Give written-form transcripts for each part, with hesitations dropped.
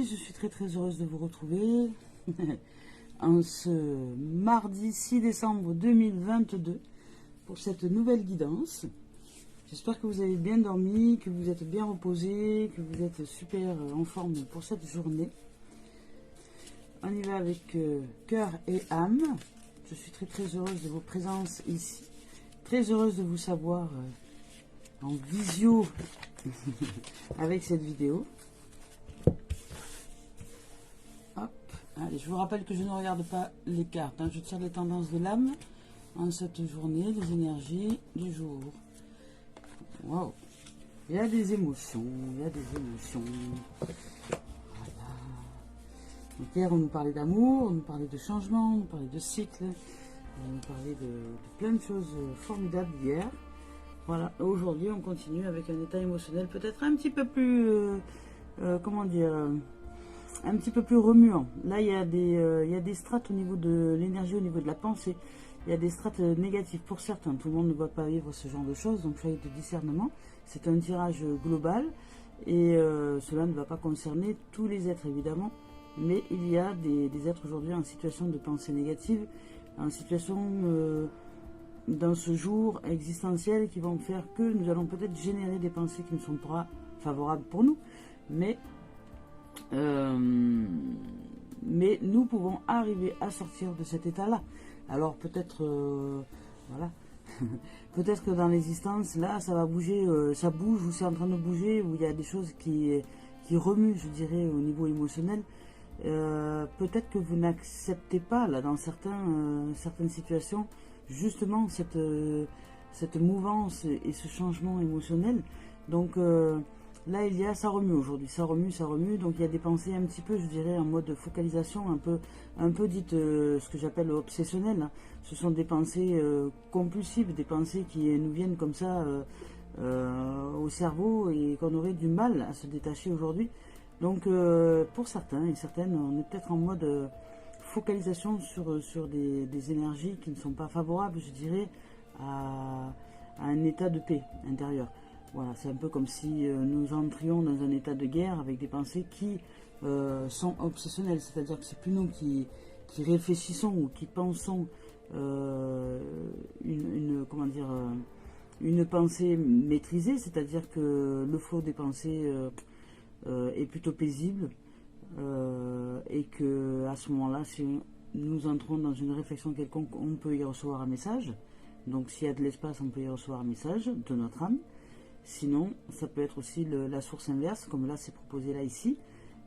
je suis très heureuse de vous retrouver en ce mardi 6 décembre 2022 pour cette nouvelle guidance. J'espère que vous avez bien dormi, que vous êtes bien reposé, que vous êtes super en forme pour cette journée. On y va avec cœur et âme. Je suis très heureuse de vos présences ici. Très heureuse de vous savoir en visio avec cette vidéo. Hop. Allez, je vous rappelle que je ne regarde pas les cartes. Je tire les tendances de l'âme en cette journée, les énergies du jour. Wow. Il y a des émotions, il y a des émotions. Voilà. Donc hier, on nous parlait d'amour, on nous parlait de changement, on nous parlait de cycle, on nous parlait de plein de choses formidables hier. Voilà, aujourd'hui, on continue avec un état émotionnel peut-être un petit peu plus, comment dire, un petit peu plus remuant. Là, il y a des strates au niveau de l'énergie, au niveau de la pensée. Il y a des strates négatives pour certains. Tout le monde ne va pas vivre ce genre de choses, donc soyez de discernement. C'est un tirage global et cela ne va pas concerner tous les êtres, évidemment. Mais il y a des êtres aujourd'hui en situation de pensée négative, en situation dans ce jour existentiel qui vont faire que nous allons peut-être générer des pensées qui ne sont pas favorables pour nous. Mais nous pouvons arriver à sortir de cet état-là. Alors peut-être, voilà, peut-être que dans l'existence, là, ça va bouger, ça bouge ou c'est en train de bouger, où il y a des choses qui remuent, je dirais, au niveau émotionnel. Peut-être que vous n'acceptez pas, là, dans certaines situations, justement, cette mouvance et ce changement émotionnel. Donc, là, ça remue aujourd'hui, ça remue, donc il y a des pensées un petit peu, je dirais, en mode focalisation, un peu dites ce que j'appelle obsessionnelles. Hein. Ce sont des pensées compulsives, des pensées qui nous viennent comme ça au cerveau et qu'on aurait du mal à se détacher aujourd'hui. Donc pour certains et certaines, on est peut-être en mode focalisation sur des énergies qui ne sont pas favorables, je dirais, à un état de paix intérieure. Voilà, c'est un peu comme si nous entrions dans un état de guerre avec des pensées qui sont obsessionnelles. C'est-à-dire que c'est plus nous qui réfléchissons ou qui pensons une pensée maîtrisée. C'est-à-dire que le flot des pensées est plutôt paisible et que à ce moment-là, si nous entrons dans une réflexion quelconque, on peut y recevoir un message. Donc s'il y a de l'espace, on peut y recevoir un message de notre âme. Sinon, ça peut être aussi la source inverse, comme là c'est proposé là ici,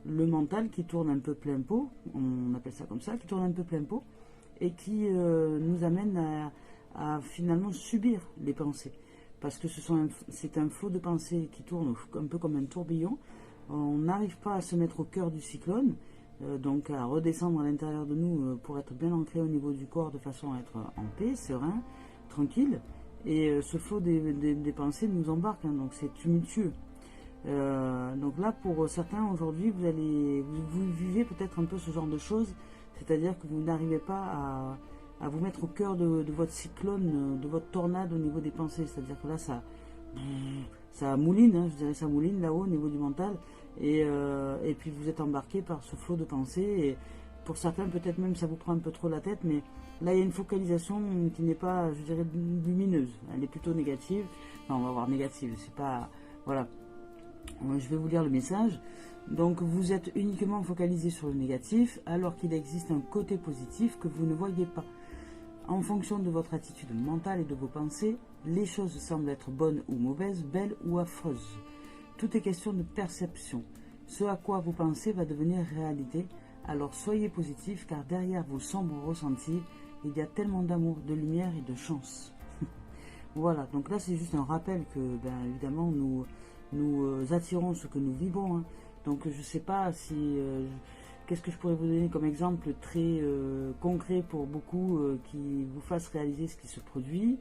le mental qui tourne un peu plein pot, on appelle ça comme ça, qui tourne un peu plein pot, et qui nous amène à finalement subir les pensées. Parce que c'est un flot de pensées qui tourne un peu comme un tourbillon. On n'arrive pas à se mettre au cœur du cyclone, donc à redescendre à l'intérieur de nous pour être bien ancré au niveau du corps de façon à être en paix, serein, tranquille. Et ce flot des pensées nous embarque, hein, donc c'est tumultueux. Donc là, pour certains, aujourd'hui, vous vivez peut-être un peu ce genre de choses, c'est-à-dire que vous n'arrivez pas à vous mettre au cœur de votre cyclone, de votre tornade au niveau des pensées. C'est-à-dire que là, ça mouline, hein, je dirais ça mouline là-haut au niveau du mental, et puis vous êtes embarqué par ce flot de pensées, et pour certains, peut-être même ça vous prend un peu trop la tête, mais là, il y a une focalisation qui n'est pas, je dirais, lumineuse. Elle est plutôt négative. Enfin, on va voir négative, c'est pas... Voilà. Je vais vous lire le message. Donc, vous êtes uniquement focalisé sur le négatif, alors qu'il existe un côté positif que vous ne voyez pas. En fonction de votre attitude mentale et de vos pensées, les choses semblent être bonnes ou mauvaises, belles ou affreuses. Tout est question de perception. Ce à quoi vous pensez va devenir réalité. Alors soyez positif, car derrière vos sombres ressentis, il y a tellement d'amour, de lumière et de chance. Voilà, donc là c'est juste un rappel que, évidemment, nous attirons ce que nous vibrons. Hein. Donc je ne sais pas si... qu'est-ce que je pourrais vous donner comme exemple très concret pour beaucoup qui vous fasse réaliser ce qui se produit.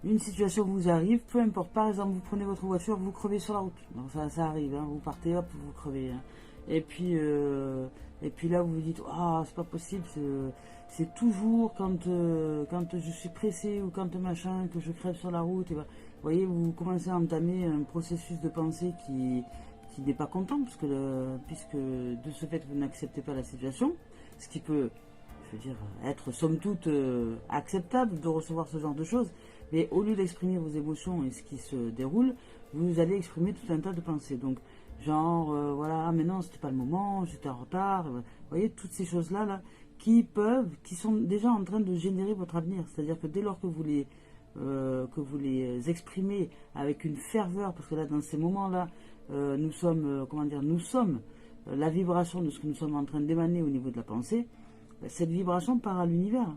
Une situation vous arrive, peu importe, par exemple vous prenez votre voiture, vous crevez sur la route, donc ça arrive, hein, vous partez, hop, vous crevez, hein. Et puis là vous vous dites, ah c'est pas possible, c'est toujours quand je suis pressé ou quand machin, que je crève sur la route, et ben, voyez, vous commencez à entamer un processus de pensée qui n'est pas content, puisque de ce fait, vous n'acceptez pas la situation, ce qui peut, je veux dire, être somme toute acceptable de recevoir ce genre de choses, mais au lieu d'exprimer vos émotions et ce qui se déroule, vous allez exprimer tout un tas de pensées. Donc, genre, voilà, ah, mais non, c'était pas le moment, j'étais en retard. Vous voyez, toutes ces choses-là, là, qui sont déjà en train de générer votre avenir. C'est-à-dire que dès lors que vous les exprimez avec une ferveur, parce que là, dans ces moments-là, nous sommes, la vibration de ce que nous sommes en train d'émaner au niveau de la pensée, cette vibration part à l'univers.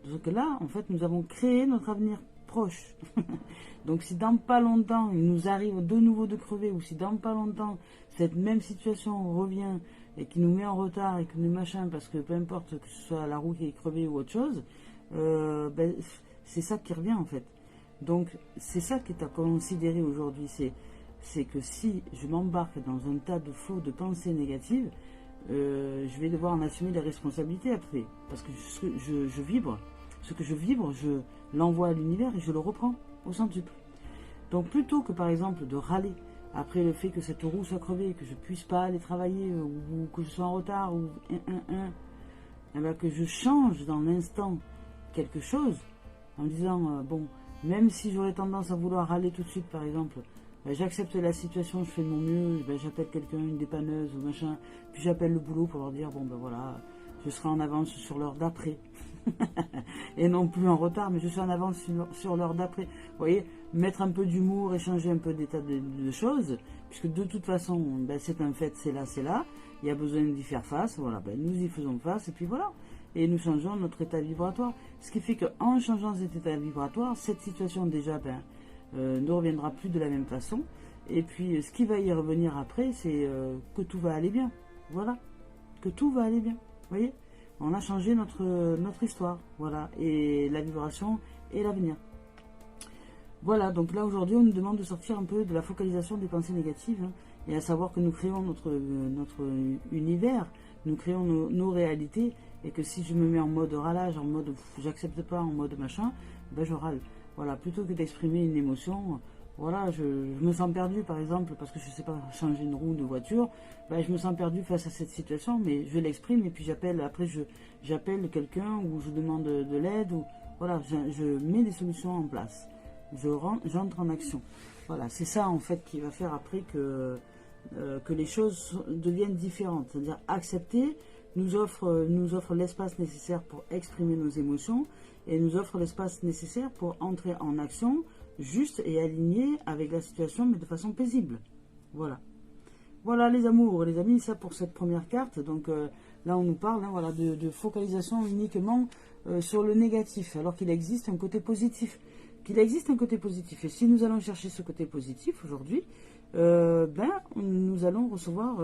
Donc là, en fait, nous avons créé notre avenir proche. Donc si dans pas longtemps, il nous arrive de nouveau de crever, ou si dans pas longtemps, cette même situation revient et qui nous met en retard et que nous machin, parce que peu importe que ce soit la roue qui est crevée ou autre chose, c'est ça qui revient en fait. Donc c'est ça qui est à considérer aujourd'hui, c'est que si je m'embarque dans un tas de faux, de pensées négatives, je vais devoir en assumer les responsabilités après. Parce que je vibre, ce que je vibre, je l'envoie à l'univers et je le reprends au centuple. Donc plutôt que par exemple de râler après le fait que cette roue soit crevée, que je ne puisse pas aller travailler, ou que je sois en retard, ou eh bien, que je change dans l'instant quelque chose, en me disant, bon, même si j'aurais tendance à vouloir râler tout de suite par exemple, j'accepte la situation, je fais de mon mieux, j'appelle quelqu'un, une dépanneuse ou machin, puis j'appelle le boulot pour leur dire, bon ben voilà, je serai en avance sur l'heure d'après. Et non plus en retard, mais je suis en avance sur l'heure d'après. Vous voyez, mettre un peu d'humour, échanger un peu d'état de choses, puisque de toute façon, c'est un fait, c'est là, il y a besoin d'y faire face, voilà, nous y faisons face, et puis voilà. Et nous changeons notre état vibratoire. Ce qui fait qu'en changeant cet état vibratoire, cette situation déjà, ne reviendra plus de la même façon. Et puis ce qui va y revenir après, c'est que tout va aller bien. Voilà, que tout va aller bien. Vous voyez, on a changé notre histoire. Voilà, et la vibration et l'avenir. Voilà, donc là aujourd'hui on nous demande de sortir un peu de la focalisation des pensées négatives, et à savoir que nous créons notre univers, nous créons nos réalités, et que si je me mets en mode râlage, en mode j'accepte pas, en mode machin, je râle. Voilà, plutôt que d'exprimer une émotion, voilà, je me sens perdu par exemple, parce que je ne sais pas changer une roue de voiture, je me sens perdu face à cette situation, mais je l'exprime et puis j'appelle j'appelle quelqu'un ou je demande de l'aide, ou voilà, je mets des solutions en place, j'entre en action. Voilà, c'est ça en fait qui va faire après que les choses deviennent différentes, c'est-à-dire accepter nous offre l'espace nécessaire pour exprimer nos émotions, et nous offre l'espace nécessaire pour entrer en action juste et aligné avec la situation, mais de façon paisible. Voilà. Voilà les amours, les amis, ça pour cette première carte. Donc là on nous parle voilà, de focalisation uniquement sur le négatif, alors qu'il existe un côté positif. Et si nous allons chercher ce côté positif aujourd'hui, nous allons recevoir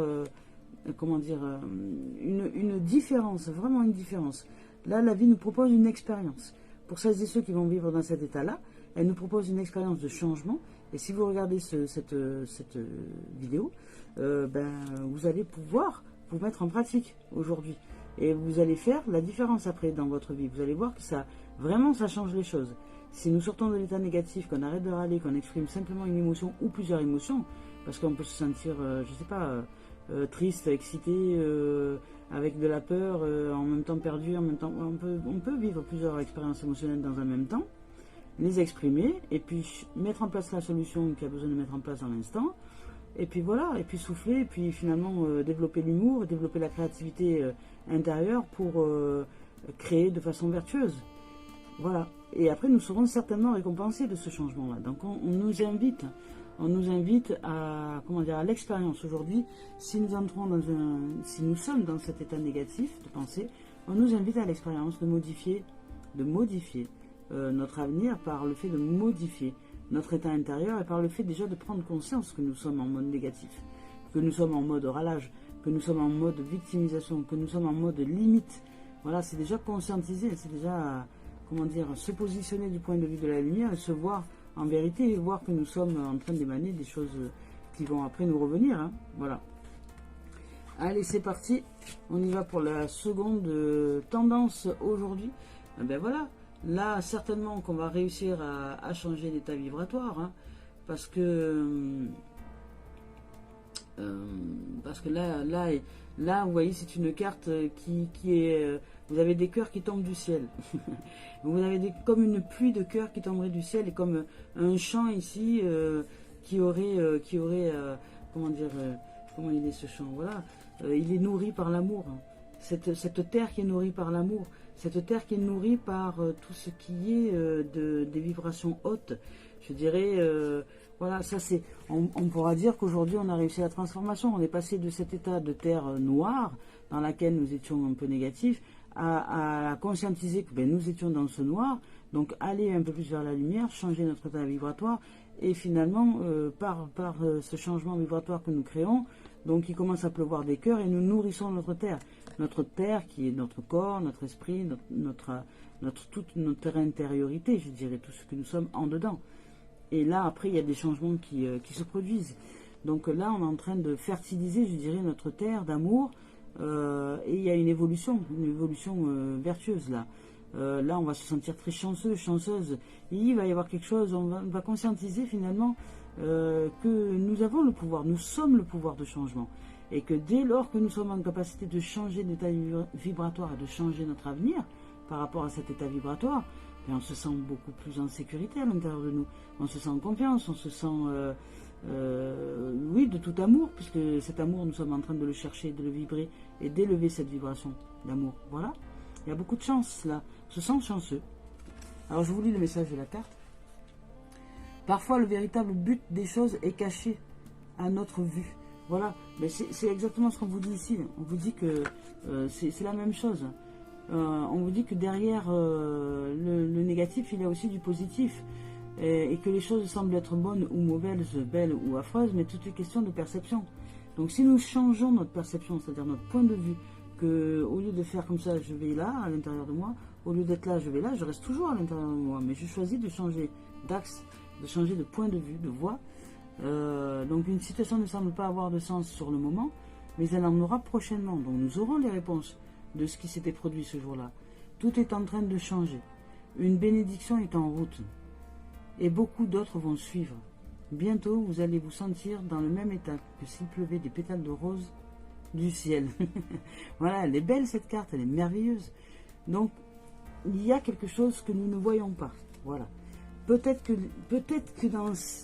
une différence, vraiment une différence. Là, la vie nous propose une expérience. Pour celles et ceux qui vont vivre dans cet état-là, elle nous propose une expérience de changement. Et si vous regardez cette vidéo, vous allez pouvoir vous mettre en pratique aujourd'hui. Et vous allez faire la différence après dans votre vie. Vous allez voir que ça change les choses. Si nous sortons de l'état négatif, qu'on arrête de râler, qu'on exprime simplement une émotion ou plusieurs émotions, parce qu'on peut se sentir, triste, excité, avec de la peur, en même temps perdu, en même temps, on peut vivre plusieurs expériences émotionnelles dans un même temps, les exprimer, et puis mettre en place la solution qu'il y a besoin de mettre en place dans l'instant, et puis voilà, et puis souffler, et puis finalement développer l'humour, développer la créativité intérieure pour créer de façon vertueuse. Voilà. Et après, nous serons certainement récompensés de ce changement-là. Donc, on nous invite à l'expérience aujourd'hui. Si nous sommes dans cet état négatif de pensée, on nous invite à l'expérience de modifier notre avenir par le fait de modifier notre état intérieur et par le fait déjà de prendre conscience que nous sommes en mode négatif, que nous sommes en mode râlage, que nous sommes en mode victimisation, que nous sommes en mode limite. Voilà, c'est déjà conscientisé, c'est déjà se positionner du point de vue de la lumière et se voir en vérité et voir que nous sommes en train d'émaner des choses qui vont après nous revenir. Voilà. Allez, c'est parti. On y va pour la seconde tendance aujourd'hui. Voilà. Là, certainement qu'on va réussir à changer d'état vibratoire. parce que là, vous voyez, c'est une carte qui est... vous avez des cœurs qui tombent du ciel. Vous avez comme une pluie de cœurs qui tomberait du ciel, et comme un champ ici qui aurait comment dire, comment il est ce champ, voilà. Il est nourri par l'amour. Cette terre qui est nourrie par l'amour, cette terre qui est nourrie par tout ce qui est des vibrations hautes. Je dirais, voilà, ça c'est, on pourra dire qu'aujourd'hui on a réussi la transformation. On est passé de cet état de terre noire dans laquelle nous étions un peu négatifs à conscientiser que nous étions dans ce noir, donc aller un peu plus vers la lumière, changer notre état vibratoire, et finalement par ce changement vibratoire que nous créons, donc il commence à pleuvoir des cœurs et nous nourrissons notre terre qui est notre corps, notre esprit, toute notre intériorité, je dirais, tout ce que nous sommes en dedans. Et là après il y a des changements qui se produisent. Donc là on est en train de fertiliser, je dirais, notre terre d'amour. Et il y a une évolution vertueuse là. Là on va se sentir très chanceux, chanceuse. Et il va y avoir quelque chose, on va conscientiser finalement que nous avons le pouvoir, nous sommes le pouvoir de changement. Et que dès lors que nous sommes en capacité de changer d'état vibratoire et de changer notre avenir par rapport à cet état vibratoire, on se sent beaucoup plus en sécurité à l'intérieur de nous. On se sent en confiance, on se sent... oui, de tout amour, puisque cet amour, nous sommes en train de le chercher, de le vibrer et d'élever cette vibration d'amour. Voilà, il y a beaucoup de chance là, on se sent chanceux. Alors je vous lis le message de la carte. Parfois le véritable but des choses est caché à notre vue. Voilà, mais c'est exactement ce qu'on vous dit ici. On vous dit que c'est la même chose. On vous dit que derrière le négatif, il y a aussi du positif. Et que les choses semblent être bonnes ou mauvaises, belles ou affreuses, mais tout est question de perception. Donc si nous changeons notre perception, c'est-à-dire notre point de vue, que au lieu de faire comme ça, je vais là, à l'intérieur de moi, au lieu d'être là, je vais là, je reste toujours à l'intérieur de moi, mais je choisis de changer d'axe, de changer de point de vue, de voie. Donc une situation ne semble pas avoir de sens sur le moment, mais elle en aura prochainement. Donc nous aurons les réponses de ce qui s'était produit ce jour-là. Tout est en train de changer. Une bénédiction est en route. Et beaucoup d'autres vont suivre. Bientôt, vous allez vous sentir dans le même état que s'il pleuvait des pétales de rose du ciel. Voilà, elle est belle cette carte, elle est merveilleuse. Donc, il y a quelque chose que nous ne voyons pas. Voilà. Peut-être que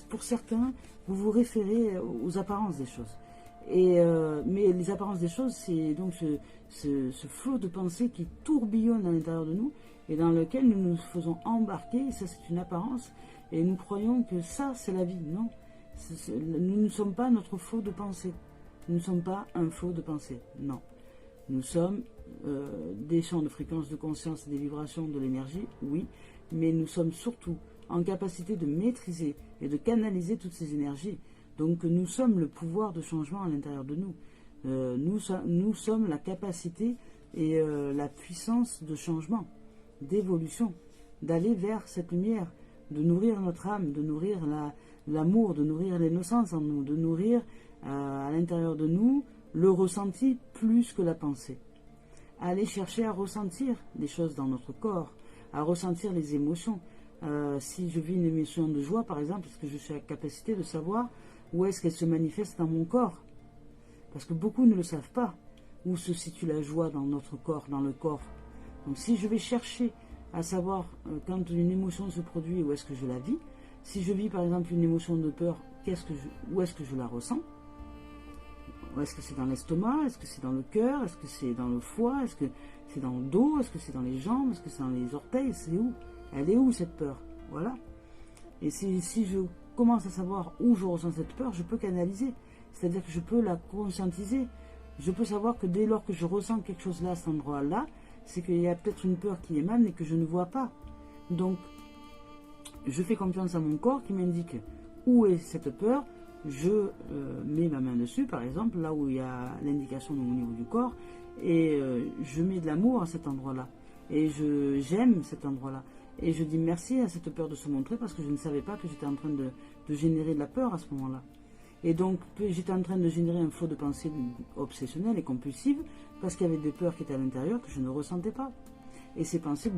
pour certains, vous vous référez aux apparences des choses. Mais les apparences des choses, c'est donc ce flot de pensée qui tourbillonne à l'intérieur de nous et dans lequel nous nous faisons embarquer. Ça, c'est une apparence. Et nous croyons que ça, c'est la vie. Non, nous ne sommes pas notre flot de pensée. Nous ne sommes pas un flot de pensée. Non. Nous sommes des champs de fréquence de conscience et des vibrations de l'énergie, oui, mais nous sommes surtout en capacité de maîtriser et de canaliser toutes ces énergies. Donc nous sommes le pouvoir de changement à l'intérieur de nous. Nous sommes la capacité et la puissance de changement, d'évolution, d'aller vers cette lumière, de nourrir notre âme, de nourrir l'amour, de nourrir l'innocence en nous, de nourrir à l'intérieur de nous le ressenti plus que la pensée. Aller chercher à ressentir les choses dans notre corps, à ressentir les émotions. Si je vis une émotion de joie, par exemple, est-ce que je suis à la capacité de savoir où est-ce qu'elle se manifeste dans mon corps? Parce que beaucoup ne le savent pas, où se situe la joie dans notre corps, dans le corps. Donc si je vais chercher à savoir quand une émotion se produit, où est-ce que je la vis. Si je vis par exemple une émotion de peur, où est-ce que je la ressens? Est-ce que c'est dans l'estomac? Est-ce que c'est dans le cœur? Est-ce que c'est dans le foie? Est-ce que c'est dans le dos? Est-ce que c'est dans les jambes? Est-ce que c'est dans les orteils? C'est où? Elle est où cette peur? Voilà. Et si je commence à savoir où je ressens cette peur, je peux canaliser. C'est-à-dire que je peux la conscientiser. Je peux savoir que dès lors que je ressens quelque chose là, à cet endroit-là, c'est qu'il y a peut-être une peur qui émane et que je ne vois pas. Donc, je fais confiance à mon corps qui m'indique où est cette peur. Je mets ma main dessus, par exemple, là où il y a l'indication au niveau du corps, et je mets de l'amour à cet endroit-là. Et j'aime cet endroit-là. Et je dis merci à cette peur de se montrer parce que je ne savais pas que j'étais en train de générer de la peur à ce moment-là. Et donc, j'étais en train de générer un flot de pensée obsessionnelle et compulsive parce qu'il y avait des peurs qui étaient à l'intérieur que je ne ressentais pas. Et ces pensées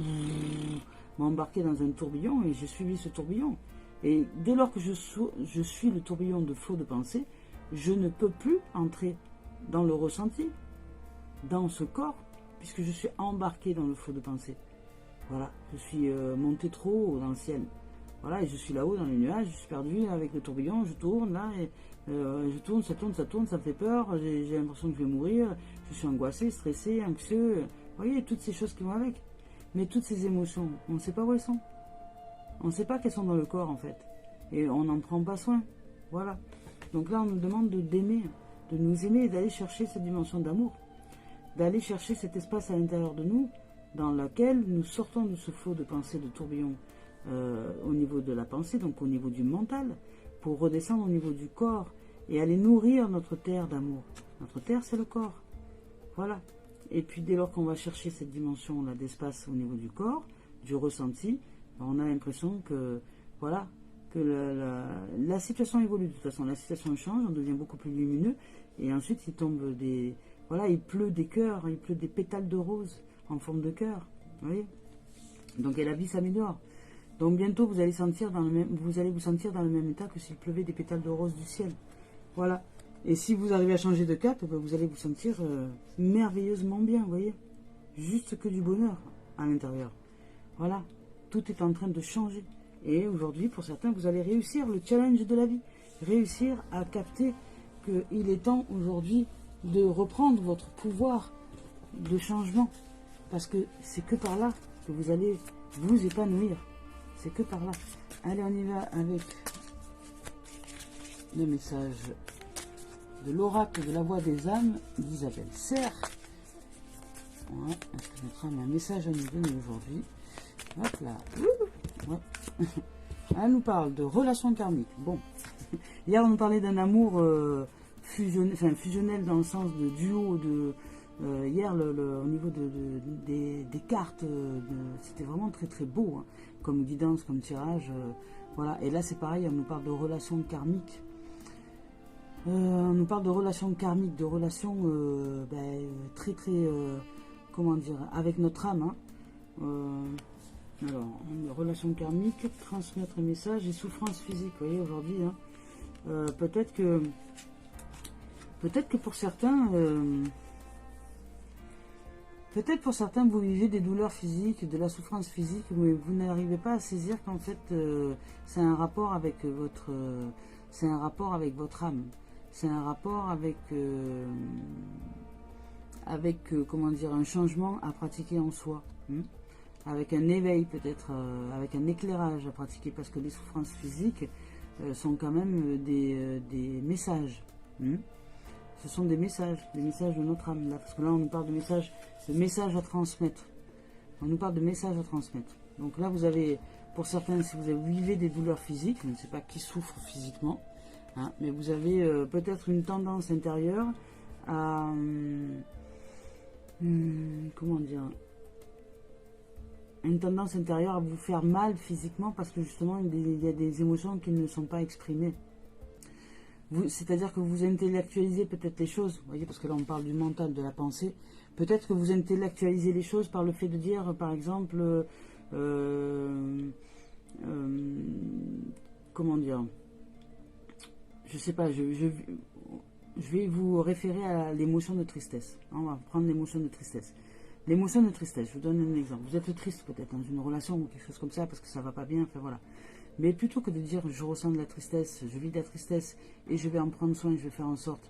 m'embarquaient dans un tourbillon et j'ai suivi ce tourbillon. Et dès lors que je suis le tourbillon de flot de pensée, je ne peux plus entrer dans le ressenti, dans ce corps, puisque je suis embarqué dans le flot de pensée. Voilà, je suis monté trop haut dans le ciel. Voilà, et je suis là-haut dans les nuages, je suis perdu avec le tourbillon, je tourne là, et je tourne, ça me fait peur, j'ai l'impression que je vais mourir, je suis angoissé, stressé, anxieux. Vous voyez, toutes ces choses qui vont avec. Mais toutes ces émotions, on ne sait pas où elles sont. On ne sait pas qu'elles sont dans le corps en fait. Et on n'en prend pas soin. Voilà. Donc là, on nous demande d'aimer, de nous aimer et d'aller chercher cette dimension d'amour. D'aller chercher cet espace à l'intérieur de nous dans lequel nous sortons de ce flot de pensée, de tourbillon au niveau de la pensée, donc au niveau du mental, pour redescendre au niveau du corps et aller nourrir notre terre d'amour. Notre terre, c'est le corps. Voilà. Et puis dès lors qu'on va chercher cette dimension-là d'espace au niveau du corps, du ressenti, on a l'impression que, voilà, que la situation évolue. De toute façon, la situation change, on devient beaucoup plus lumineux, et ensuite il tombe des... Voilà, il pleut des cœurs, il pleut des pétales de rose en forme de cœur. Vous voyez? Donc, et la vie s'améliore. Donc bientôt, vous allez vous sentir dans le même état que s'il pleuvait des pétales de rose du ciel. Voilà. Et si vous arrivez à changer de cap, vous allez vous sentir merveilleusement bien, vous voyez. Juste que du bonheur à l'intérieur. Voilà. Tout est en train de changer. Et aujourd'hui, pour certains, vous allez réussir le challenge de la vie. Réussir à capter qu'il est temps aujourd'hui de reprendre votre pouvoir de changement. Parce que c'est que par là que vous allez vous épanouir. C'est que par là. Allez, on y va avec le message de l'oracle de la voix des âmes d'Isabelle Serre. Voilà. Est-ce que je mettrai un message à nous donner aujourd'hui? Hop là. Ouais. Elle nous parle de relations karmiques. Bon. Hier, on nous parlait d'un amour fusionnel dans le sens de duo. Hier, au niveau des cartes, c'était vraiment très très beau. Hein, comme guidance, comme tirage. Voilà. Et là, c'est pareil, on nous parle de relations karmiques. On nous parle de relations karmiques, de relations très très, comment dire, avec notre âme. Hein. Alors, relations karmiques, transmettre un message et souffrance physique. Vous voyez, aujourd'hui, hein, peut-être que pour certains, vous vivez des douleurs physiques, de la souffrance physique, mais vous n'arrivez pas à saisir qu'en fait, c'est un rapport avec votre âme. C'est un rapport avec comment dire, un changement à pratiquer en soi. Avec un éveil peut-être, avec un éclairage à pratiquer, parce que les souffrances physiques sont quand même des messages. Ce sont des messages de notre âme, là, parce que là on nous parle de messages à transmettre. On nous parle de messages à transmettre. Donc là vous avez, pour certains, si vous vivez des douleurs physiques, je ne sais pas qui souffre physiquement, hein, mais vous avez peut-être une tendance intérieure à... comment dire, une tendance intérieure à vous faire mal physiquement parce que justement il y a des émotions qui ne sont pas exprimées. C'est-à-dire que vous intellectualisez peut-être les choses, vous voyez, parce que là on parle du mental, de la pensée. Peut-être que vous intellectualisez les choses par le fait de dire, par exemple, comment dire, je sais pas, je vais vous référer à l'émotion de tristesse. On va prendre l'émotion de tristesse. L'émotion de tristesse, je vous donne un exemple. Vous êtes triste peut-être dans une relation ou quelque chose comme ça parce que ça va pas bien, enfin voilà. Mais plutôt que de dire je ressens de la tristesse, je vis de la tristesse et je vais en prendre soin, je vais faire en sorte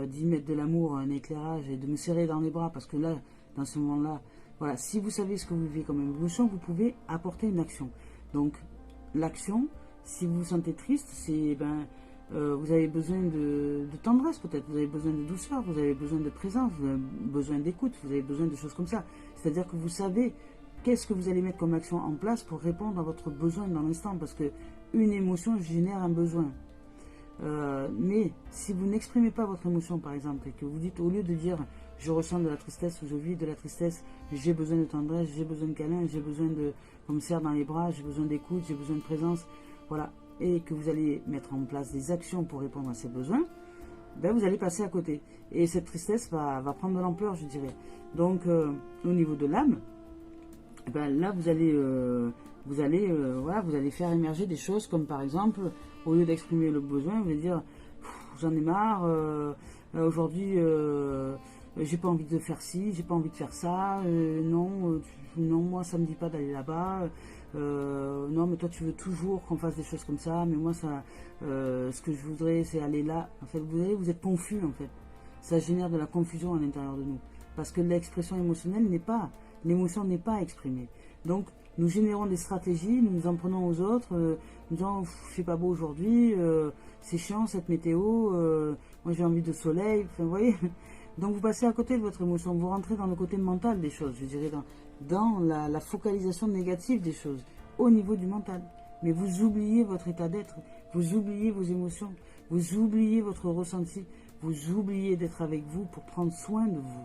d'y mettre de l'amour, un éclairage et de me serrer dans les bras parce que là, dans ce moment-là, voilà, si vous savez ce que vous vivez comme émotion, vous pouvez apporter une action. Donc l'action, si vous vous sentez triste, c'est vous avez besoin de tendresse peut-être, vous avez besoin de douceur, vous avez besoin de présence, vous avez besoin d'écoute, vous avez besoin de choses comme ça. C'est-à-dire que vous savez qu'est-ce que vous allez mettre comme action en place pour répondre à votre besoin dans l'instant, parce que une émotion génère un besoin. Mais si vous n'exprimez pas votre émotion par exemple, et que vous dites, au lieu de dire je ressens de la tristesse ou je vis de la tristesse, j'ai besoin de tendresse, j'ai besoin de câlin, j'ai besoin qu'on me serre dans les bras, j'ai besoin d'écoute, j'ai besoin de présence, voilà, et que vous allez mettre en place des actions pour répondre à ces besoins, vous allez passer à côté. Et cette tristesse va prendre de l'ampleur, je dirais. Donc, au niveau de l'âme, là, vous allez voilà, vous allez faire émerger des choses comme par exemple, au lieu d'exprimer le besoin, vous allez dire j'en ai marre, aujourd'hui j'ai pas envie de faire ci, j'ai pas envie de faire ça, non, moi ça me dit pas d'aller là-bas, non mais toi tu veux toujours qu'on fasse des choses comme ça, mais moi ça, ce que je voudrais c'est aller là. En fait, vous êtes confus en fait. Ça génère de la confusion à l'intérieur de nous. Parce que l'expression émotionnelle l'émotion n'est pas exprimée. Donc, nous générons des stratégies, nous nous en prenons aux autres, nous disant, c'est pas beau aujourd'hui, c'est chiant cette météo, moi j'ai envie de soleil, enfin, vous voyez. Donc, vous passez à côté de votre émotion, vous rentrez dans le côté mental des choses, je dirais, dans la focalisation négative des choses, au niveau du mental. Mais vous oubliez votre état d'être, vous oubliez vos émotions, vous oubliez votre ressenti, vous oubliez d'être avec vous pour prendre soin de vous.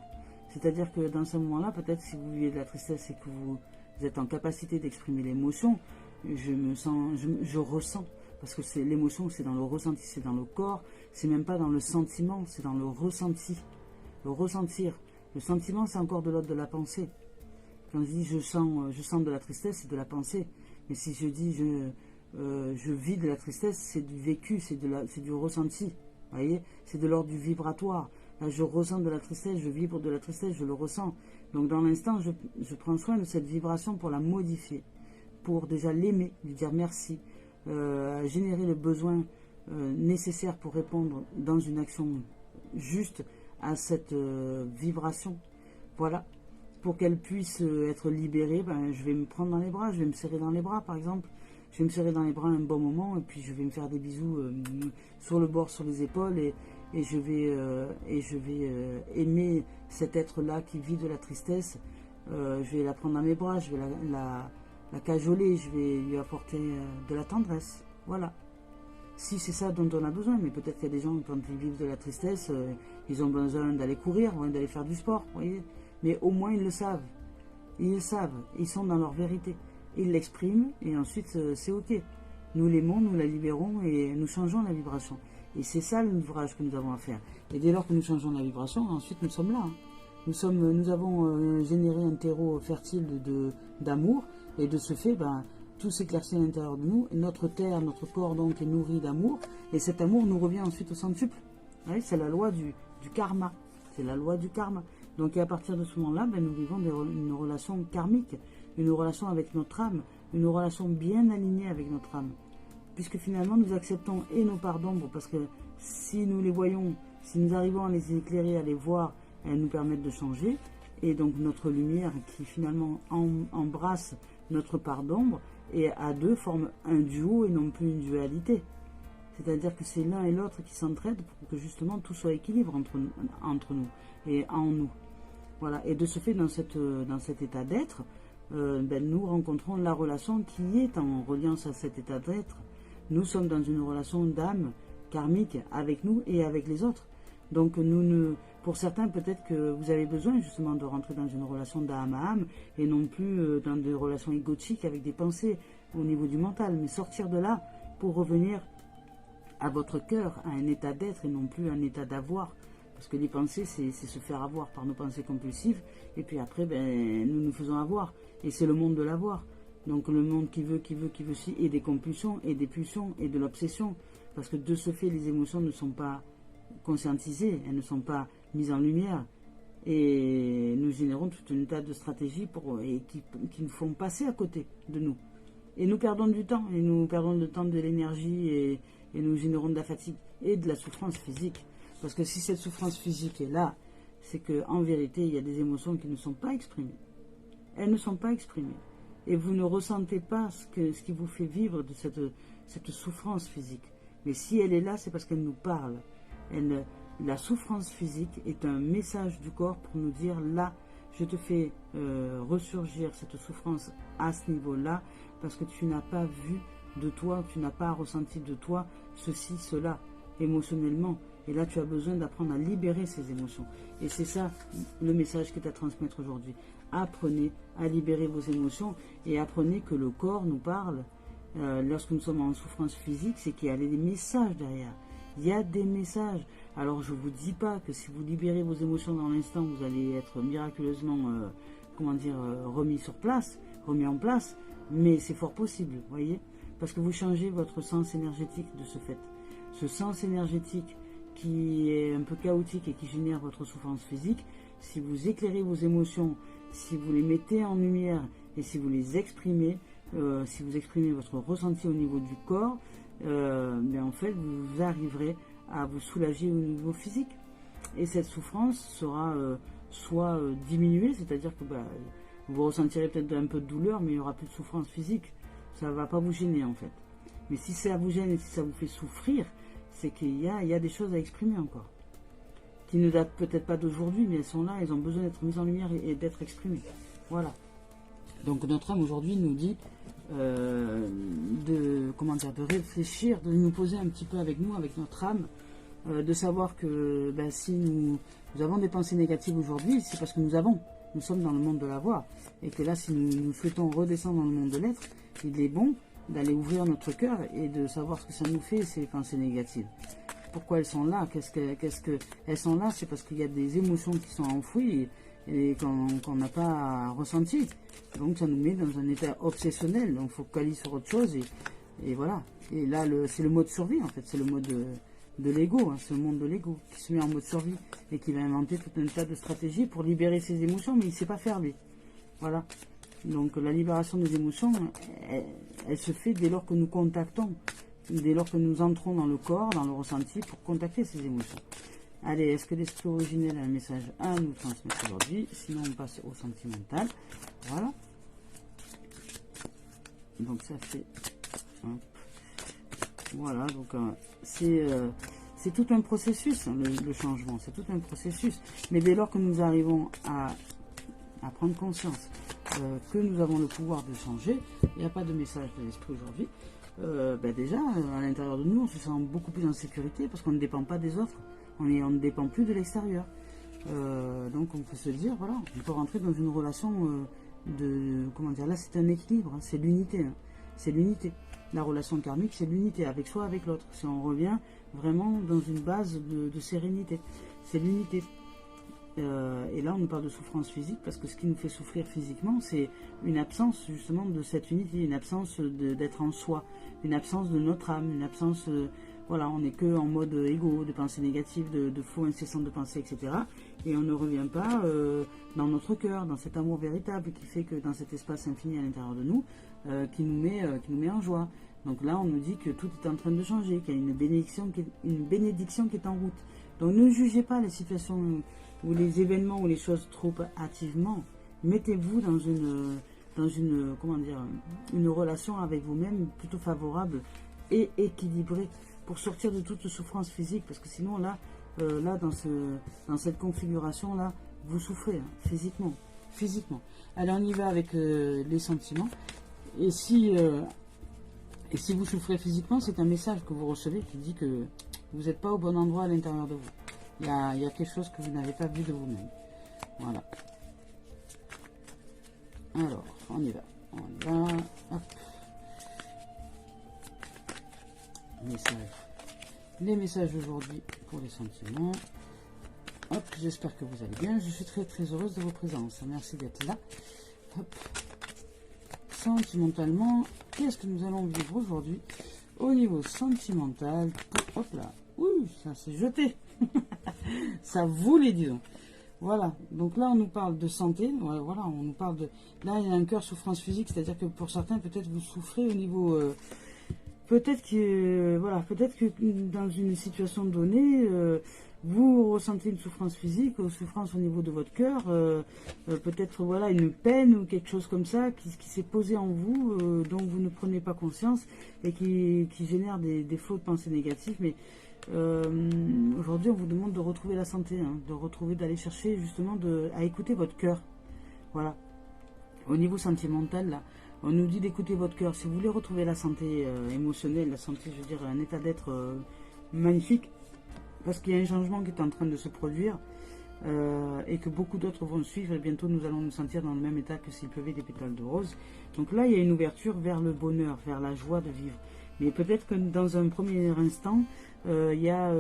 C'est-à-dire que dans ce moment-là, peut-être si vous vivez de la tristesse et que vous êtes en capacité d'exprimer l'émotion, je ressens. Parce que l'émotion, c'est dans le ressenti, c'est dans le corps, c'est même pas dans le sentiment, c'est dans le ressenti. Le ressentir. Le sentiment, c'est encore de l'ordre de la pensée. Quand je dis je sens de la tristesse, c'est de la pensée. Mais si je dis je vis de la tristesse, c'est du vécu, c'est du ressenti. Vous voyez, c'est de l'ordre du vibratoire. Là, je ressens de la tristesse, je vibre de la tristesse, je le ressens. Donc, dans l'instant, je prends soin de cette vibration pour la modifier, pour déjà l'aimer, lui dire merci, générer le besoin nécessaire pour répondre dans une action juste à cette vibration. Voilà. Pour qu'elle puisse être libérée, je vais me prendre dans les bras, je vais me serrer dans les bras, par exemple. Je vais me serrer dans les bras un bon moment et puis je vais me faire des bisous sur le bord, sur les épaules et je vais aimer cet être-là qui vit de la tristesse. Je vais la prendre dans mes bras, je vais la cajoler, je vais lui apporter de la tendresse. Voilà. Si c'est ça dont on a besoin, mais peut-être qu'il y a des gens, quand ils vivent de la tristesse, ils ont besoin d'aller courir, d'aller faire du sport, vous voyez. Mais au moins ils le savent. Ils le savent, ils sont dans leur vérité. Ils l'expriment et ensuite c'est ok. Nous l'aimons, nous la libérons et nous changeons la vibration. Et c'est ça l'ouvrage que nous avons à faire. Et dès lors que nous changeons la vibration, ensuite nous sommes là. Nous avons généré un terreau fertile d'amour et de ce fait, tout s'éclaircit à l'intérieur de nous. Et notre terre, notre corps donc est nourri d'amour et cet amour nous revient ensuite au centuple. C'est la loi du karma. C'est la loi du karma. Donc à partir de ce moment-là, nous vivons une relation karmique, une relation avec notre âme, une relation bien alignée avec notre âme. Puisque finalement nous acceptons et nos parts d'ombre, parce que si nous les voyons, si nous arrivons à les éclairer, à les voir, elles nous permettent de changer. Et donc notre lumière qui finalement embrasse notre part d'ombre et à deux forme un duo et non plus une dualité. C'est-à-dire que c'est l'un et l'autre qui s'entraident pour que justement tout soit équilibre entre nous et en nous. Voilà. Et de ce fait, dans cet état d'être, nous rencontrons la relation qui est en reliance à cet état d'être. Nous sommes dans une relation d'âme karmique avec nous et avec les autres. Donc pour certains, peut-être que vous avez besoin justement de rentrer dans une relation d'âme à âme et non plus dans des relations égotiques avec des pensées au niveau du mental. Mais sortir de là pour revenir à votre cœur, à un état d'être et non plus un état d'avoir. Parce que les pensées, c'est se faire avoir par nos pensées compulsives. Et puis après, nous nous faisons avoir. Et c'est le monde de l'avoir. Donc le monde qui veut si, et des compulsions, et des pulsions, et de l'obsession. Parce que de ce fait, les émotions ne sont pas conscientisées, elles ne sont pas mises en lumière. Et nous générons tout un tas de stratégies qui nous font passer à côté de nous. Et nous perdons du temps, et nous perdons le temps de l'énergie, et nous générons de la fatigue et de la souffrance physique. Parce que si cette souffrance physique est là, c'est qu'en vérité, il y a des émotions qui ne sont pas exprimées. Elles ne sont pas exprimées. Et vous ne ressentez pas ce qui vous fait vivre de cette souffrance physique. Mais si elle est là, c'est parce qu'elle nous parle. La souffrance physique est un message du corps pour nous dire, là, je te fais ressurgir cette souffrance à ce niveau-là, parce que tu n'as pas vu de toi, tu n'as pas ressenti de toi ceci, cela, émotionnellement. Et là, tu as besoin d'apprendre à libérer ces émotions. Et c'est ça le message qui est à transmettre aujourd'hui. Apprenez à libérer vos émotions et apprenez que le corps nous parle. Lorsque nous sommes en souffrance physique, c'est qu'il y a des messages derrière. Il y a des messages. Alors, je ne vous dis pas que si vous libérez vos émotions dans l'instant, vous allez être miraculeusement remis en place. mais c'est fort possible, vous voyez, parce que vous changez votre sens énergétique de ce fait. Ce sens énergétique qui est un peu chaotique et qui génère votre souffrance physique, si vous éclairez vos émotions, si vous les mettez en lumière et si vous les exprimez, si vous exprimez votre ressenti au niveau du corps, mais en fait vous arriverez à vous soulager au niveau physique. Et cette souffrance sera soit diminuée, c'est-à-dire que vous ressentirez peut-être un peu de douleur, mais il n'y aura plus de souffrance physique. Ça ne va pas vous gêner en fait. Mais si ça vous gêne et si ça vous fait souffrir, c'est qu'il y a des choses à exprimer encore. Qui ne datent peut-être pas d'aujourd'hui, mais elles sont là, elles ont besoin d'être mises en lumière et d'être exprimées. Voilà. Donc notre âme aujourd'hui nous dit de réfléchir, de nous poser un petit peu avec nous, avec notre âme, de savoir que si nous avons des pensées négatives aujourd'hui, c'est parce que nous sommes dans le monde de l'avoir, et que là, si nous souhaitons redescendre dans le monde de l'être, il est bon d'aller ouvrir notre cœur et de savoir ce que ça nous fait, ces pensées négatives. Pourquoi elles sont là? Elles sont là? C'est parce qu'il y a des émotions qui sont enfouies et qu'on n'a pas ressenties. Donc ça nous met dans un état obsessionnel, on focalise sur autre chose et voilà. Et là, c'est le mode survie en fait, c'est le mode de l'ego, hein, c'est le monde de l'ego qui se met en mode survie et qui va inventer tout un tas de stratégies pour libérer ses émotions, mais il ne sait pas faire lui. Voilà. Donc la libération des émotions, elle se fait dès lors que nous contactons, dès lors que nous entrons dans le corps, dans le ressenti, pour contacter ces émotions. Allez, est-ce que l'esprit originel a un message à nous transmettre aujourd'hui? Sinon, on passe au sentimental. Voilà. Donc ça fait... Voilà, donc c'est tout un processus, hein, le changement, c'est tout un processus. Mais dès lors que nous arrivons à prendre conscience que nous avons le pouvoir de changer, il n'y a pas de message de l'esprit aujourd'hui, déjà, à l'intérieur de nous, on se sent beaucoup plus en sécurité parce qu'on ne dépend pas des autres, on ne dépend plus de l'extérieur. Donc on peut se dire, voilà, on peut rentrer dans une relation là c'est un équilibre, hein, c'est l'unité, hein, c'est l'unité. La relation karmique, c'est l'unité avec soi, avec l'autre. Si on revient vraiment dans une base de sérénité, c'est l'unité. Et là, on nous parle de souffrance physique parce que ce qui nous fait souffrir physiquement, c'est une absence justement de cette unité, une absence d'être en soi, une absence de notre âme, une absence... voilà, on n'est que en mode égo, de pensées négatives, de flots incessants de pensées, etc. Et on ne revient pas dans notre cœur, dans cet amour véritable qui fait que dans cet espace infini à l'intérieur de nous, qui nous met en joie. Donc là, on nous dit que tout est en train de changer, qu'il y a une bénédiction qui est en route. Donc ne jugez pas les situations ou les événements ou les choses trop hâtivement. Mettez-vous dans une relation avec vous-même plutôt favorable et équilibrée pour sortir de toute souffrance physique, parce que sinon là dans cette configuration là, vous souffrez hein, physiquement. Alors on y va avec les sentiments. Et si vous souffrez physiquement, c'est un message que vous recevez qui dit que vous n'êtes pas au bon endroit à l'intérieur de vous. Il y a quelque chose que vous n'avez pas vu de vous-même. Voilà. Alors, on y va. Hop. Les messages d'aujourd'hui pour les sentiments. Hop, j'espère que vous allez bien. Je suis très très heureuse de vos présences. Merci d'être là. Hop. Sentimentalement, qu'est-ce que nous allons vivre aujourd'hui au niveau sentimental? Hop là. Ouh, ça s'est jeté. Ça voulait, disons. Voilà, donc là on nous parle de santé, voilà, on nous parle de... Là il y a un cœur souffrance physique, c'est-à-dire que pour certains peut-être vous souffrez au niveau... peut-être que dans une situation donnée, vous ressentez une souffrance physique, une souffrance au niveau de votre cœur, peut-être voilà une peine ou quelque chose comme ça qui s'est posé en vous, dont vous ne prenez pas conscience et qui génère des flots de pensées négatives, mais... aujourd'hui on vous demande de retrouver la santé, hein, d'aller chercher justement à écouter votre cœur. Voilà. Au niveau sentimental, là, on nous dit d'écouter votre cœur. Si vous voulez retrouver la santé émotionnelle, la santé, je veux dire, un état d'être magnifique, parce qu'il y a un changement qui est en train de se produire et que beaucoup d'autres vont suivre, et bientôt nous allons nous sentir dans le même état que s'il pleuvait des pétales de rose. Donc là, il y a une ouverture vers le bonheur, vers la joie de vivre. Mais peut-être que dans un premier instant, il y a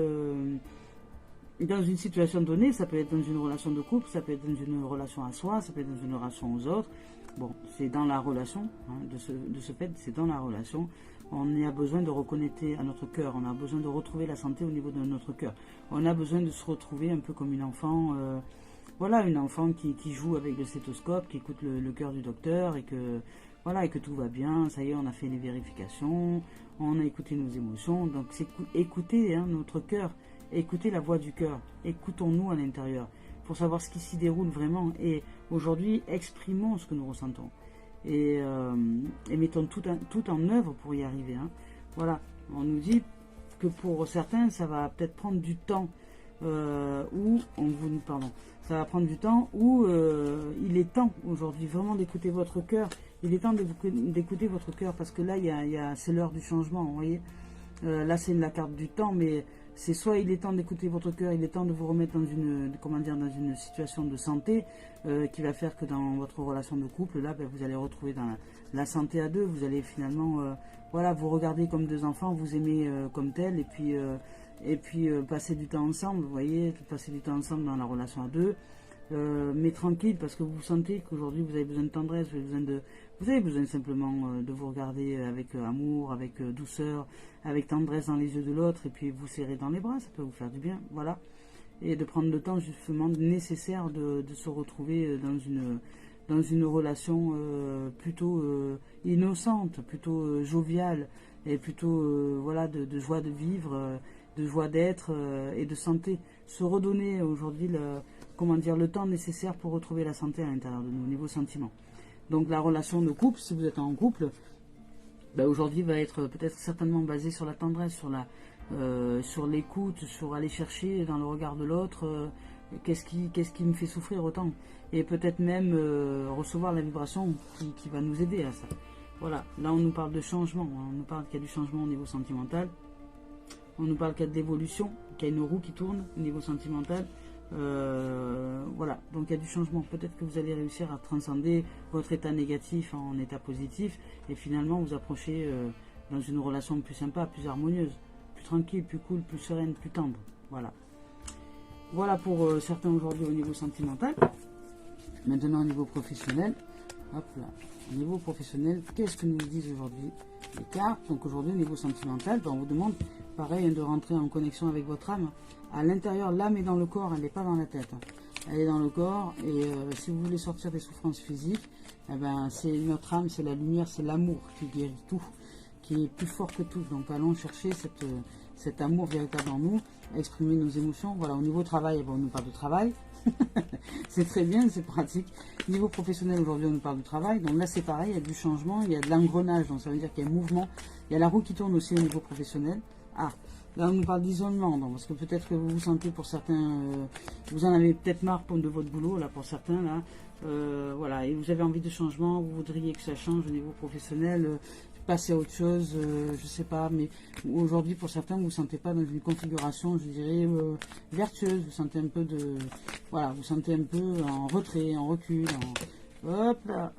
dans une situation donnée, ça peut être dans une relation de couple, ça peut être dans une relation à soi, ça peut être dans une relation aux autres. Bon, c'est dans la relation, hein, de ce fait, c'est dans la relation. On a besoin de reconnecter à notre cœur, on a besoin de retrouver la santé au niveau de notre cœur. On a besoin de se retrouver un peu comme une enfant, voilà, une enfant qui joue avec le stéthoscope, qui écoute le cœur du docteur et que, voilà, et que tout va bien. Ça y est, on a fait les vérifications, on a écouté nos émotions. Donc c'est écouter, hein, notre cœur, écouter la voix du cœur, écoutons-nous à l'intérieur pour savoir ce qui s'y déroule vraiment. Et aujourd'hui, exprimons ce que nous ressentons. Et mettons tout en œuvre pour y arriver. Hein. Voilà, on nous dit que pour certains, ça va peut-être prendre du temps. Ça va prendre du temps où il est temps aujourd'hui vraiment d'écouter votre cœur. Il est temps d'écouter votre cœur parce que là, c'est l'heure du changement. Vous voyez, là, c'est la carte du temps, mais c'est soit il est temps d'écouter votre cœur, il est temps de vous remettre dans dans une situation de santé qui va faire que dans votre relation de couple, là, ben, vous allez retrouver dans la santé à deux. Vous allez finalement, voilà, vous regarder comme deux enfants, vous aimer comme tel, et puis passer du temps ensemble. Vous voyez, passer du temps ensemble dans la relation à deux. Mais tranquille, parce que vous sentez qu'aujourd'hui vous avez besoin de tendresse, vous avez besoin simplement de vous regarder avec amour, avec douceur, avec tendresse dans les yeux de l'autre, et puis vous serrer dans les bras, ça peut vous faire du bien, voilà. Et de prendre le temps justement nécessaire de se retrouver dans une relation plutôt innocente, plutôt joviale, et plutôt voilà, de joie de vivre, de joie d'être et de santé. Se redonner aujourd'hui le temps nécessaire pour retrouver la santé à l'intérieur de nous, au niveau sentiment. Donc la relation de couple, si vous êtes en couple, ben aujourd'hui va être peut-être certainement basée sur la tendresse, sur l'écoute, sur aller chercher dans le regard de l'autre, qu'est-ce qui me fait souffrir autant. Et peut-être même recevoir la vibration qui va nous aider à ça. Voilà, là on nous parle de changement, hein. On nous parle qu'il y a du changement au niveau sentimental. On nous parle qu'il y a de l'évolution, qu'il y a une roue qui tourne au niveau sentimental. Voilà, donc il y a du changement. Peut-être que vous allez réussir à transcender votre état négatif en état positif et finalement vous approcher dans une relation plus sympa, plus harmonieuse, plus tranquille, plus cool, plus sereine, plus tendre. Voilà. Voilà pour certains aujourd'hui au niveau sentimental. Maintenant au niveau professionnel. Hop là. Au niveau professionnel, qu'est-ce que nous disent aujourd'hui les cartes? Donc aujourd'hui au niveau sentimental, ben, on vous demande pareil de rentrer en connexion avec votre âme. À l'intérieur, l'âme est dans le corps, elle n'est pas dans la tête. Elle est dans le corps et si vous voulez sortir des souffrances physiques, eh ben, c'est notre âme, c'est la lumière, c'est l'amour qui guérit tout, qui est plus fort que tout. Donc allons chercher cet amour véritable en nous, exprimer nos émotions. Voilà, au niveau travail, on nous parle de travail. C'est très bien, c'est pratique. Niveau professionnel, aujourd'hui on nous parle de travail. Donc là c'est pareil, il y a du changement, il y a de l'engrenage, donc ça veut dire qu'il y a un mouvement. Il y a la roue qui tourne aussi au niveau professionnel. Ah, là on nous parle d'isolement, parce que peut-être que vous vous sentez pour certains, vous en avez peut-être marre de votre boulot, là pour certains, là, voilà, et vous avez envie de changement, vous voudriez que ça change au niveau professionnel, passer à autre chose, je sais pas, mais aujourd'hui pour certains vous ne vous sentez pas dans une configuration, je dirais, vertueuse, vous sentez un peu voilà, vous sentez un peu en retrait, en recul, hop là,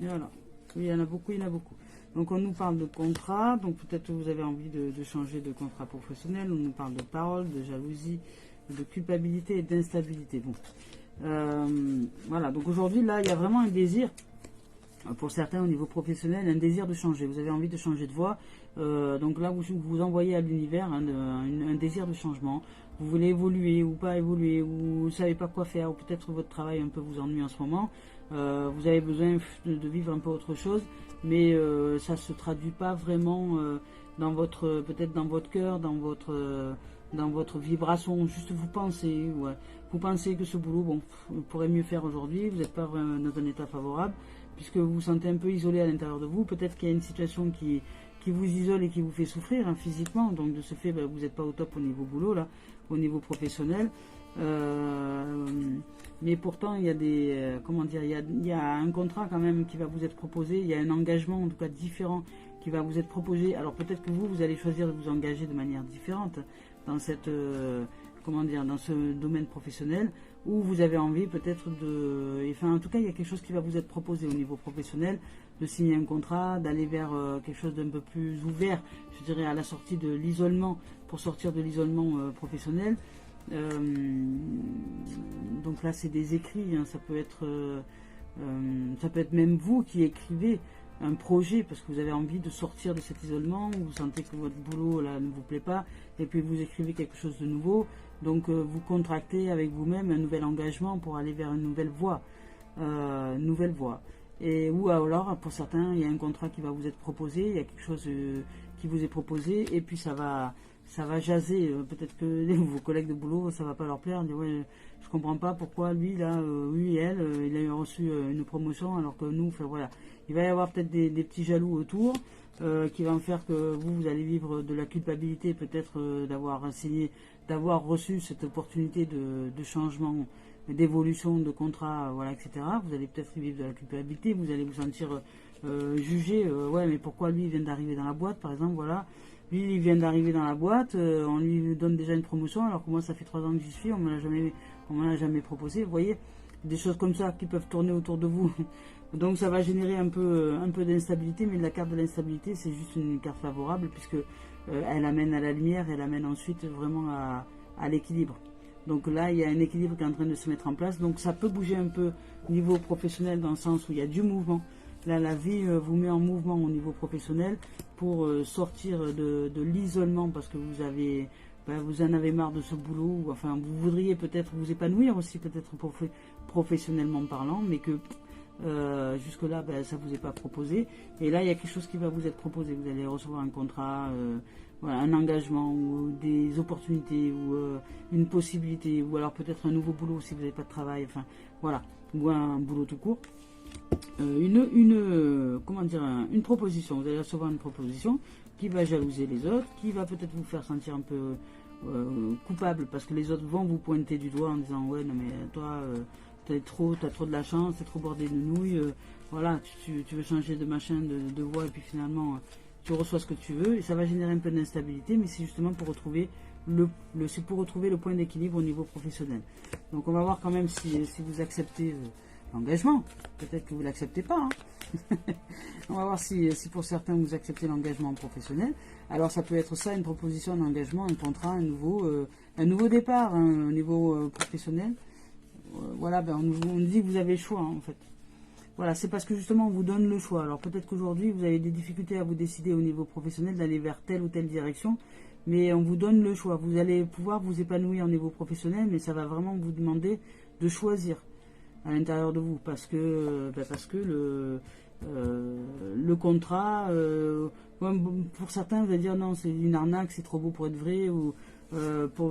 voilà, oui, il y en a beaucoup, Donc on nous parle de contrat, donc peut-être que vous avez envie de changer de contrat professionnel, on nous parle de parole, de jalousie, de culpabilité et d'instabilité. Bon, voilà, donc aujourd'hui là il y a vraiment un désir, pour certains au niveau professionnel, un désir de changer. Vous avez envie de changer de voie, donc là vous envoyez à l'univers un désir de changement. Vous voulez évoluer ou pas évoluer, ou vous ne savez pas quoi faire, ou peut-être votre travail un peu vous ennuie en ce moment. Vous avez besoin de vivre un peu autre chose, mais ça ne se traduit pas vraiment peut-être dans votre cœur, dans votre vibration. Juste vous pensez, ouais. Vous pensez que ce boulot, bon, vous pourrez mieux faire aujourd'hui, vous n'êtes pas vraiment dans un état favorable, puisque vous vous sentez un peu isolé à l'intérieur de vous. Peut-être qu'il y a une situation qui vous isole et qui vous fait souffrir, hein, physiquement. Donc de ce fait, ben, vous n'êtes pas au top au niveau boulot, là, au niveau professionnel. Mais pourtant il y a il y a un contrat quand même qui va vous être proposé, il y a un engagement en tout cas différent qui va vous être proposé. Alors peut-être que vous allez choisir de vous engager de manière différente dans dans ce domaine professionnel, où vous avez envie peut-être en tout cas il y a quelque chose qui va vous être proposé au niveau professionnel, de signer un contrat, d'aller vers quelque chose d'un peu plus ouvert, je dirais à la sortie de l'isolement, pour sortir de l'isolement professionnel. Donc là c'est des écrits, hein, ça peut être même vous qui écrivez un projet parce que vous avez envie de sortir de cet isolement, vous sentez que votre boulot là ne vous plaît pas, et puis vous écrivez quelque chose de nouveau, donc vous contractez avec vous-même un nouvel engagement pour aller vers une nouvelle voie, et ou alors pour certains il y a un contrat qui va vous être proposé, il y a quelque chose qui vous est proposé, et puis ça va jaser, peut-être que vos collègues de boulot ça va pas leur plaire, dire ouais je comprends pas pourquoi lui là, lui et elle, il a reçu une promotion alors que nous, enfin voilà, il va y avoir peut-être des petits jaloux autour qui vont faire que vous allez vivre de la culpabilité peut-être d'avoir reçu cette opportunité de changement, d'évolution de contrat, voilà, etc. Vous allez peut-être vivre de la culpabilité, vous allez vous sentir jugé, ouais mais pourquoi lui il vient d'arriver dans la boîte par exemple, voilà. Lui, il vient d'arriver dans la boîte, on lui donne déjà une promotion, alors que moi, ça fait 3 ans que j'y suis, on ne me l'a jamais proposé. Vous voyez, des choses comme ça qui peuvent tourner autour de vous. Donc, ça va générer un peu d'instabilité, mais la carte de l'instabilité, c'est juste une carte favorable, puisque elle amène à la lumière, elle amène ensuite vraiment à l'équilibre. Donc là, il y a un équilibre qui est en train de se mettre en place. Donc, ça peut bouger un peu au niveau professionnel, dans le sens où il y a du mouvement. Là, la vie vous met en mouvement au niveau professionnel pour sortir de l'isolement parce que vous en avez marre de ce boulot. Ou, enfin, vous voudriez peut-être vous épanouir aussi, peut-être professionnellement parlant, mais que jusque-là, ça ne vous est pas proposé. Et là, il y a quelque chose qui va vous être proposé. Vous allez recevoir un contrat, voilà, un engagement ou des opportunités ou une possibilité ou alors peut-être un nouveau boulot si vous n'avez pas de travail. Enfin, voilà, ou un boulot tout court. Une proposition, vous allez recevoir une proposition qui va jalouser les autres, qui va peut-être vous faire sentir un peu coupable parce que les autres vont vous pointer du doigt en disant ouais non mais toi t'as trop de la chance, t'es trop bordé de nouilles, voilà, tu veux changer de machin, de voie et puis finalement tu reçois ce que tu veux et ça va générer un peu d'instabilité, mais c'est justement pour retrouver le point d'équilibre au niveau professionnel. Donc on va voir quand même si vous acceptez l'engagement. Peut-être que vous ne l'acceptez pas. Hein. On va voir si pour certains vous acceptez l'engagement professionnel. Alors ça peut être ça, une proposition d'engagement, un contrat, un nouveau départ hein, au niveau professionnel. Voilà, on dit que vous avez le choix hein, en fait. Voilà, c'est parce que justement on vous donne le choix. Alors peut-être qu'aujourd'hui vous avez des difficultés à vous décider au niveau professionnel d'aller vers telle ou telle direction. Mais on vous donne le choix. Vous allez pouvoir vous épanouir au niveau professionnel, mais ça va vraiment vous demander de choisir à l'intérieur de vous parce que le contrat pour certains vous allez dire non c'est une arnaque, c'est trop beau pour être vrai, ou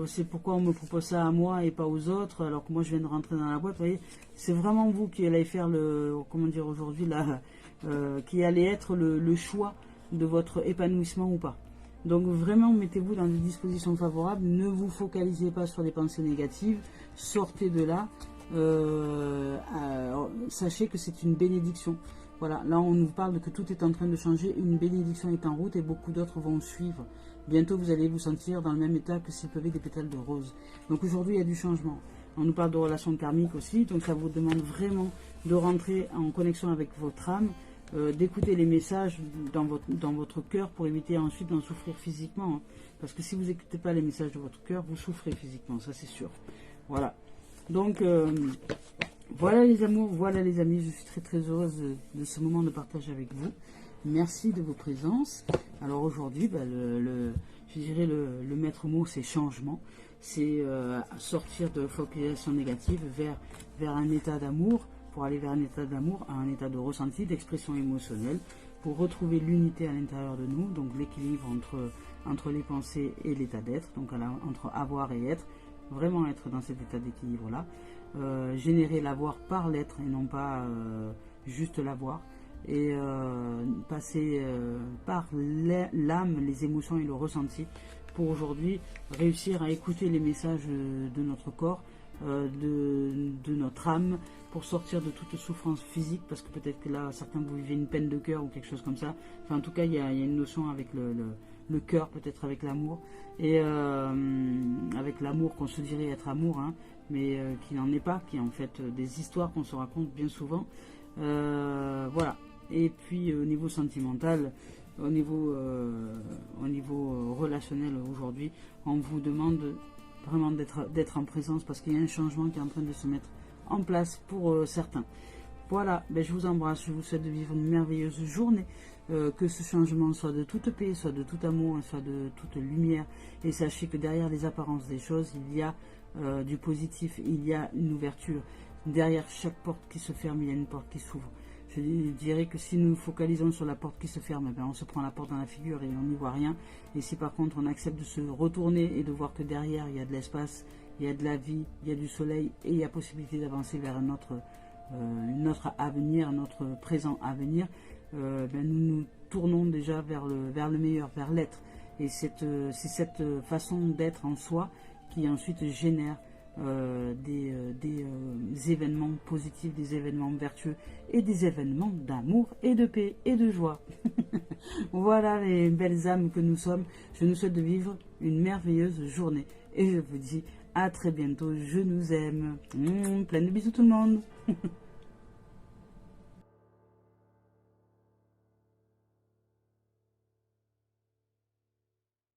c'est pourquoi on me propose ça à moi et pas aux autres alors que moi je viens de rentrer dans la boîte. Vous voyez, c'est vraiment vous qui allez faire aujourd'hui là qui allez être le choix de votre épanouissement ou pas. Donc vraiment mettez-vous dans des dispositions favorables, ne vous focalisez pas sur les pensées négatives, sortez de là. Sachez que c'est une bénédiction. Voilà, là on nous parle de que tout est en train de changer, une bénédiction est en route et beaucoup d'autres vont suivre. Bientôt vous allez vous sentir dans le même état que s'il pleuvait des pétales de rose. Donc aujourd'hui il y a du changement. On nous parle de relations karmiques aussi, donc ça vous demande vraiment de rentrer en connexion avec votre âme, d'écouter les messages dans votre cœur pour éviter ensuite d'en souffrir physiquement. Hein. Parce que si vous n'écoutez pas les messages de votre cœur, vous souffrez physiquement, ça c'est sûr. Voilà. Donc, voilà les amours, voilà les amis, je suis très très heureuse de ce moment de partage avec vous. Merci de vos présences. Alors aujourd'hui, je dirais le maître mot c'est changement. C'est sortir de focalisation négative vers un état d'amour, pour aller vers un état d'amour, à un état de ressenti, d'expression émotionnelle, pour retrouver l'unité à l'intérieur de nous, donc l'équilibre entre les pensées et l'état d'être, donc entre avoir et être. Vraiment être dans cet état d'équilibre-là, générer l'avoir par l'être et non pas juste l'avoir, et passer par l'âme, les émotions et le ressenti pour aujourd'hui réussir à écouter les messages de notre corps, de notre âme, pour sortir de toute souffrance physique, parce que peut-être que là certains vous vivez une peine de cœur ou quelque chose comme ça. Enfin, en tout cas il y a une notion avec le cœur, peut-être avec l'amour, et avec l'amour qu'on se dirait être amour, hein, mais qui n'en est pas, qui est en fait des histoires qu'on se raconte bien souvent. Voilà, Et puis au niveau sentimental, au niveau relationnel aujourd'hui, on vous demande vraiment d'être en présence parce qu'il y a un changement qui est en train de se mettre en place pour certains. Voilà, ben je vous embrasse, je vous souhaite de vivre une merveilleuse journée, que ce changement soit de toute paix, soit de tout amour, soit de toute lumière. Et sachez que derrière les apparences des choses, il y a du positif, il y a une ouverture. Derrière chaque porte qui se ferme, il y a une porte qui s'ouvre. Je dirais que si nous nous focalisons sur la porte qui se ferme, eh bien on se prend la porte dans la figure et on n'y voit rien. Et si par contre on accepte de se retourner et de voir que derrière il y a de l'espace, il y a de la vie, il y a du soleil et il y a possibilité d'avancer vers notre avenir, notre présent avenir, ben nous nous tournons déjà vers le meilleur, vers l'être. Et c'est cette façon d'être en soi qui ensuite génère des événements positifs, des événements vertueux et des événements d'amour et de paix et de joie. Voilà les belles âmes que nous sommes. Je nous souhaite de vivre une merveilleuse journée et je vous dis à très bientôt. Je nous aime. Plein de bisous tout le monde.